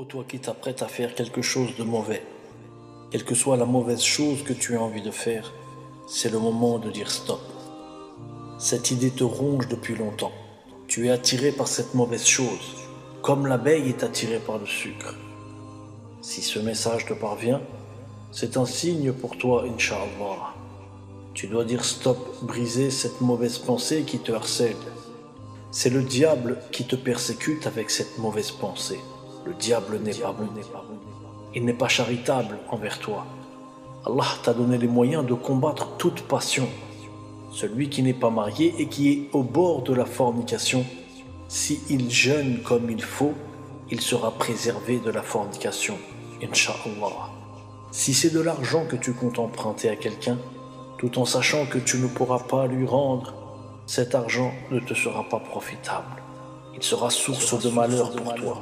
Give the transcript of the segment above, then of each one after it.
toi qui t'apprêtes à faire quelque chose de mauvais, quelle que soit la mauvaise chose que tu as envie de faire, c'est le moment de dire stop. Cette idée te ronge depuis longtemps. Tu es attiré par cette mauvaise chose, comme l'abeille est attirée par le sucre. Si ce message te parvient, c'est un signe pour toi, Inch'Allah. Tu dois dire stop, briser cette mauvaise pensée qui te harcèle. C'est le diable qui te persécute avec cette mauvaise pensée. Le diable n'est pas bon. Il n'est pas charitable envers toi. Allah t'a donné les moyens de combattre toute passion. Celui qui n'est pas marié et qui est au bord de la fornication, s'il jeûne comme il faut, il sera préservé de la fornication, Inch'Allah. Si c'est de l'argent que tu comptes emprunter à quelqu'un, tout en sachant que tu ne pourras pas lui rendre, cet argent ne te sera pas profitable. Il sera source de malheur pour toi.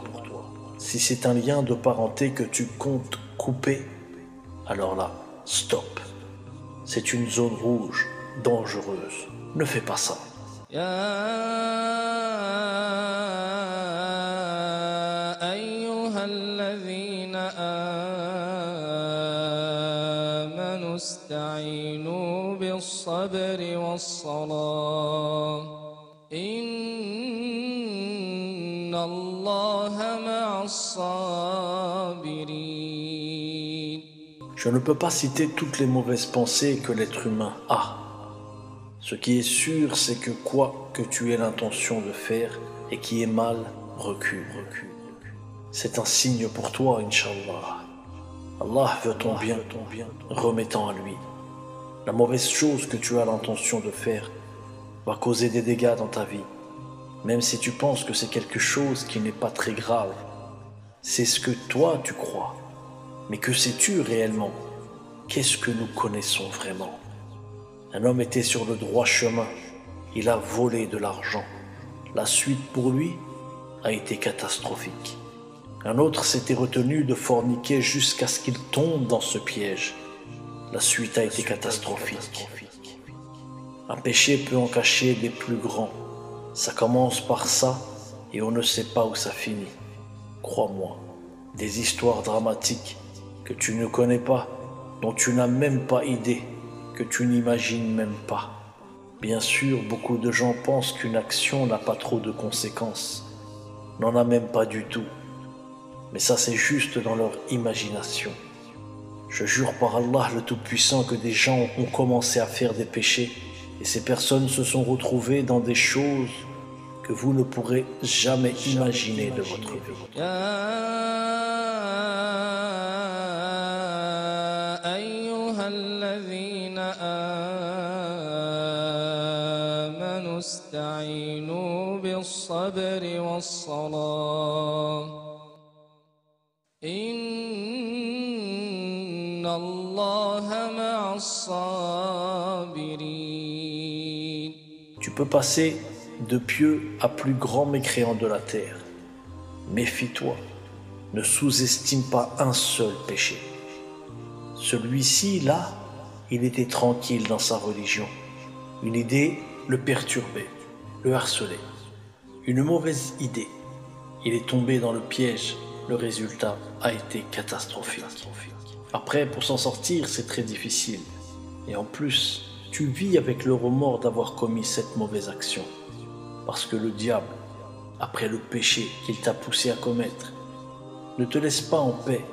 Si c'est un lien de parenté que tu comptes couper, alors là, stop. C'est une zone rouge, dangereuse. Ne fais pas ça. استعينوا بالصبر والصلاة إن الله مع الصابرين. Je ne peux pas citer toutes les mauvaises pensées que l'être humain a. Ce qui est sûr, c'est que quoi que tu aies l'intention de faire et qui est mal, recule. C'est un signe pour toi, Inch'Allah. Allah veut ton bien, remettant à lui. La mauvaise chose que tu as l'intention de faire va causer des dégâts dans ta vie, même si tu penses que c'est quelque chose qui n'est pas très grave. C'est ce que toi tu crois. Mais que sais-tu réellement? Qu'est-ce que nous connaissons vraiment? Un homme était sur le droit chemin. Il a volé de l'argent. La suite pour lui a été catastrophique. Un autre s'était retenu de forniquer jusqu'à ce qu'il tombe dans ce piège. La suite a été catastrophique. Un péché peut en cacher des plus grands. Ça commence par ça et on ne sait pas où ça finit. Crois-moi, des histoires dramatiques que tu ne connais pas, dont tu n'as même pas idée, que tu n'imagines même pas. Bien sûr, beaucoup de gens pensent qu'une action n'a pas trop de conséquences. N'en a même pas du tout. Mais ça, c'est juste dans leur imagination. Je jure par Allah le Tout-Puissant que des gens ont commencé à faire des péchés et ces personnes se sont retrouvées dans des choses que vous ne pourrez jamais imaginer de votre vie. استعينوا بالصبر والصلاة إن الله مع الصابرين. Tu peux passer de pieux à plus grand mécréant de la terre. Méfie-toi, ne sous-estime pas un seul péché. Celui-ci, là, il était tranquille dans sa religion. Une idée le perturbait, le harcelait. Une mauvaise idée. Il est tombé dans le piège. Le résultat a été catastrophique. Après, pour s'en sortir, c'est très difficile. Et en plus, tu vis avec le remords d'avoir commis cette mauvaise action. Parce que le diable, après le péché qu'il t'a poussé à commettre, ne te laisse pas en paix.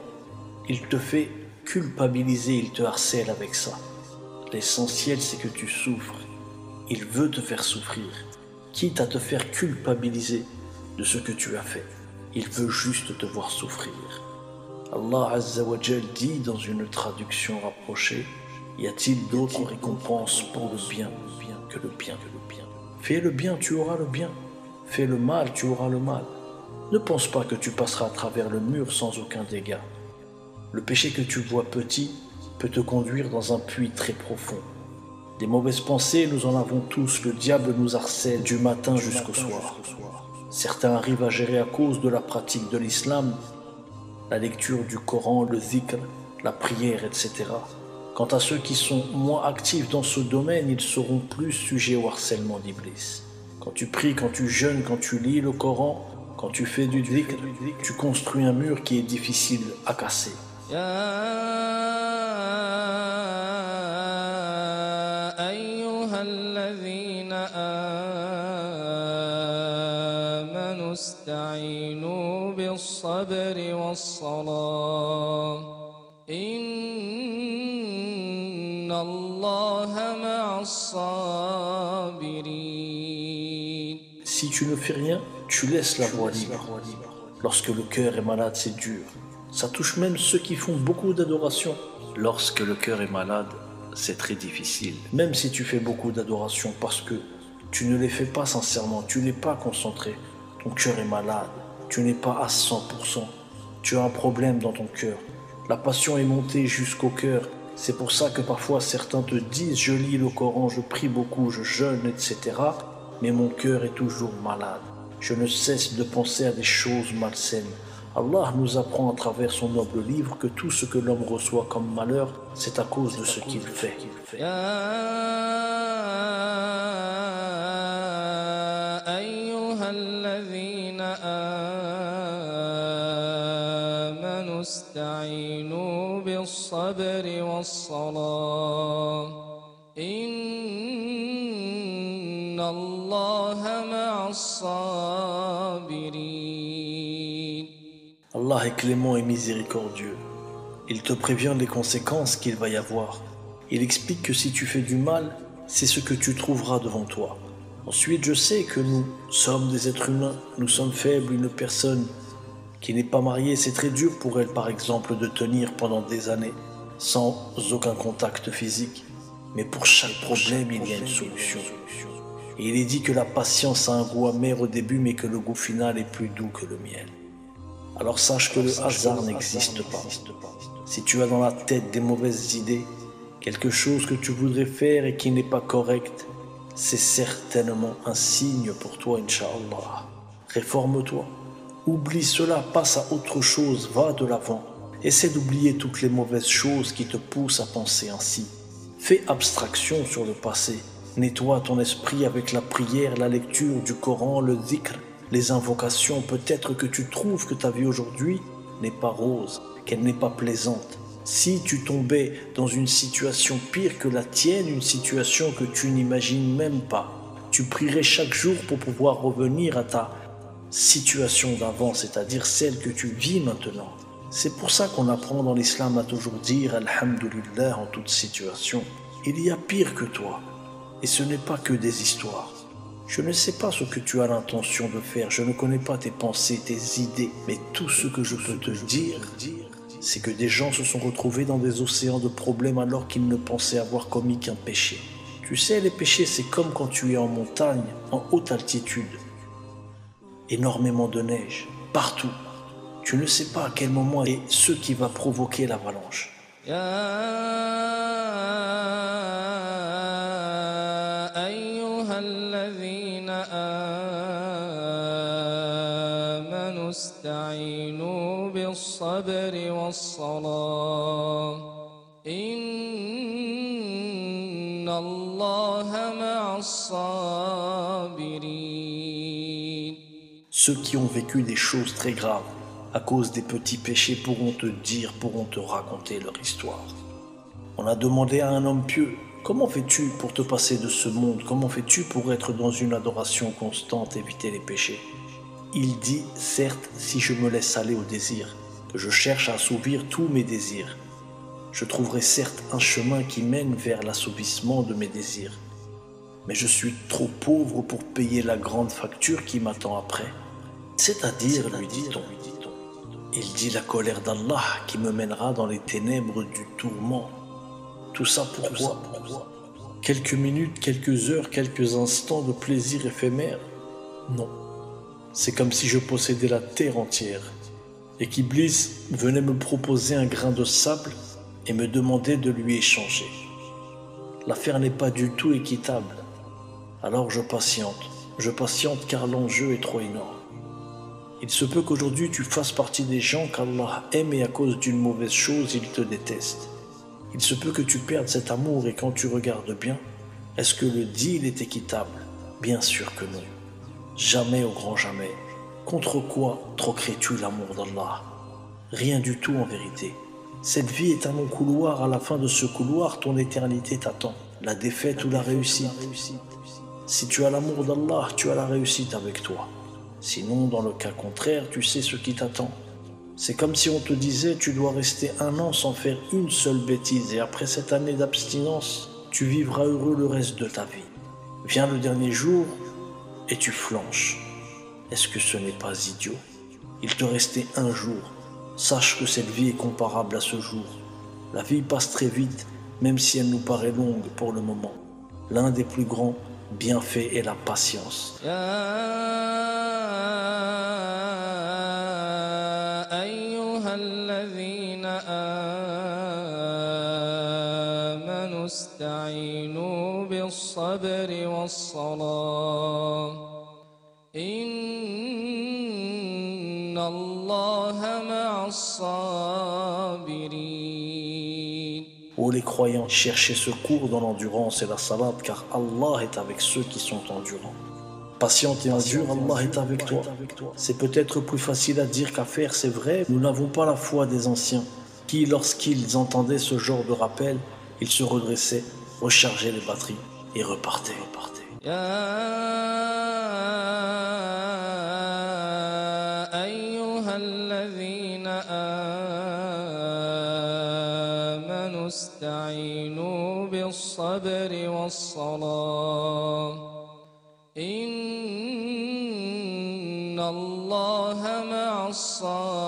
Il te fait culpabiliser, il te harcèle avec ça. L'essentiel, c'est que tu souffres. Il veut te faire souffrir, quitte à te faire culpabiliser de ce que tu as fait. Il veut juste te voir souffrir. Allah Azza wa Jal dit dans une traduction rapprochée: y a-t-il d'autres récompenses pour le bien que le bien? Fais le bien, tu auras le bien. Fais le mal, tu auras le mal. Ne pense pas que tu passeras à travers le mur sans aucun dégât. Le péché que tu vois petit peut te conduire dans un puits très profond. Des mauvaises pensées, nous en avons tous. Le diable nous harcèle du matin jusqu'au soir. Certains arrivent à gérer à cause de la pratique de l'islam, la lecture du Coran, le dhikr, la prière, etc. Quant à ceux qui sont moins actifs dans ce domaine, ils seront plus sujets au harcèlement d'Iblis. Quand tu pries, quand tu jeûnes, quand tu lis le Coran, Quand tu fais du dhikr, tu construis un mur qui est difficile à casser. يا أيها الذين آمنوا استعينوا بالصبر والصلاة إن الله مع الصابرين. Si tu ne fais rien, tu laisses la voie libre. Lorsque le cœur est malade, c'est dur. Ça touche même ceux qui font beaucoup d'adoration. Lorsque le cœur est malade, c'est très difficile. Même si tu fais beaucoup d'adoration parce que tu ne les fais pas sincèrement, tu n'es pas concentré, ton cœur est malade, tu n'es pas à 100%. Tu as un problème dans ton cœur. La passion est montée jusqu'au cœur. C'est pour ça que parfois certains te disent « Je lis le Coran, je prie beaucoup, je jeûne, etc. » Mais mon cœur est toujours malade. Je ne cesse de penser à des choses malsaines. Allah nous apprend à travers son noble livre que tout ce que l'homme reçoit comme malheur, c'est à cause de ce qu'il fait. يا أيها الذين آمنوا استعينوا بالصبر والصلاة إن الله مع الصابرين. Allah est clément et miséricordieux. Il te prévient des conséquences qu'il va y avoir. Il explique que si tu fais du mal, c'est ce que tu trouveras devant toi. Ensuite, je sais que nous sommes des êtres humains, nous sommes faibles. Une personne qui n'est pas mariée, c'est très dur pour elle, par exemple, de tenir pendant des années sans aucun contact physique. Mais pour chaque problème, il y a une solution. Et il est dit que la patience a un goût amer au début, mais que le goût final est plus doux que le miel. Alors sache que le hasard n'existe pas. Si tu as dans la tête des mauvaises idées, quelque chose que tu voudrais faire et qui n'est pas correct, c'est certainement un signe pour toi, Inch'Allah. Réforme-toi. Oublie cela, passe à autre chose, va de l'avant. Essaie d'oublier toutes les mauvaises choses qui te poussent à penser ainsi. Fais abstraction sur le passé. Nettoie ton esprit avec la prière, la lecture du Coran, le dhikr, les invocations. Peut-être que tu trouves que ta vie aujourd'hui n'est pas rose, qu'elle n'est pas plaisante. Si tu tombais dans une situation pire que la tienne, une situation que tu n'imagines même pas, tu prierais chaque jour pour pouvoir revenir à ta situation d'avant, c'est-à-dire celle que tu vis maintenant. C'est pour ça qu'on apprend dans l'islam à toujours dire Alhamdulillah en toute situation. Il y a pire que toi. Et ce n'est pas que des histoires. Je ne sais pas ce que tu as l'intention de faire, je ne connais pas tes pensées, tes idées, mais tout ce que je peux te dire, c'est que des gens se sont retrouvés dans des océans de problèmes alors qu'ils ne pensaient avoir commis qu'un péché. Tu sais, les péchés, c'est comme quand tu es en montagne, en haute altitude. Énormément de neige, partout. Tu ne sais pas à quel moment est ce qui va provoquer l'avalanche. الذين آمنوا استعينوا بالصبر والصلاة إن الله مع الصابرين. Ceux qui ont vécu des choses très graves à cause des petits péchés pourront te dire, pourront te raconter leur histoire. On a demandé à un homme pieux: comment fais-tu pour te passer de ce monde? Comment fais-tu pour être dans une adoration constante, éviter les péchés? Il dit: certes, si je me laisse aller au désir, que je cherche à assouvir tous mes désirs, je trouverai certes un chemin qui mène vers l'assouvissement de mes désirs. Mais je suis trop pauvre pour payer la grande facture qui m'attend après. C'est-à-dire, lui dit-on, il dit la colère d'Allah qui me mènera dans les ténèbres du tourment. Tout ça pourquoi? Quelques minutes, quelques heures, quelques instants de plaisir éphémère? Non. C'est comme si je possédais la terre entière et qu'Iblis venait me proposer un grain de sable et me demandait de lui échanger. L'affaire n'est pas du tout équitable. Alors je patiente car l'enjeu est trop énorme. Il se peut qu'aujourd'hui tu fasses partie des gens qu'Allah aime et à cause d'une mauvaise chose, il te déteste. Il se peut que tu perdes cet amour et quand tu regardes bien, est-ce que le deal est équitable? Bien sûr que non. Jamais au grand jamais. Contre quoi troquerais-tu l'amour d'Allah? Rien du tout en vérité. Cette vie est un long couloir, à la fin de ce couloir, ton éternité t'attend. La défaite ou la réussite. Si tu as l'amour d'Allah, tu as la réussite avec toi. Sinon, dans le cas contraire, tu sais ce qui t'attend. C'est comme si on te disait tu dois rester 1 an sans faire une seule bêtise et après cette année d'abstinence, tu vivras heureux le reste de ta vie. Vient le dernier jour et tu flanches. Est-ce que ce n'est pas idiot? Il te restait 1 jour. Sache que cette vie est comparable à ce jour. La vie passe très vite, même si elle nous paraît longue pour le moment. L'un des plus grands bienfaits est la patience. أيها الذين آمنوا استعينوا بالصبر والصلاة إن الله مع الصابرين. Ô les croyants, cherchez secours dans l'endurance et la salade, car Allah est avec ceux qui sont endurants. Patiente et endure, Allah est avec toi. C'est peut-être plus facile à dire qu'à faire, c'est vrai. Nous n'avons pas la foi des anciens, qui, lorsqu'ils entendaient ce genre de rappel, ils se redressaient, rechargeaient les batteries et repartaient. أيها الذين آمنوا استعينوا بالصبر والصلاة إن الله مع الصابرين.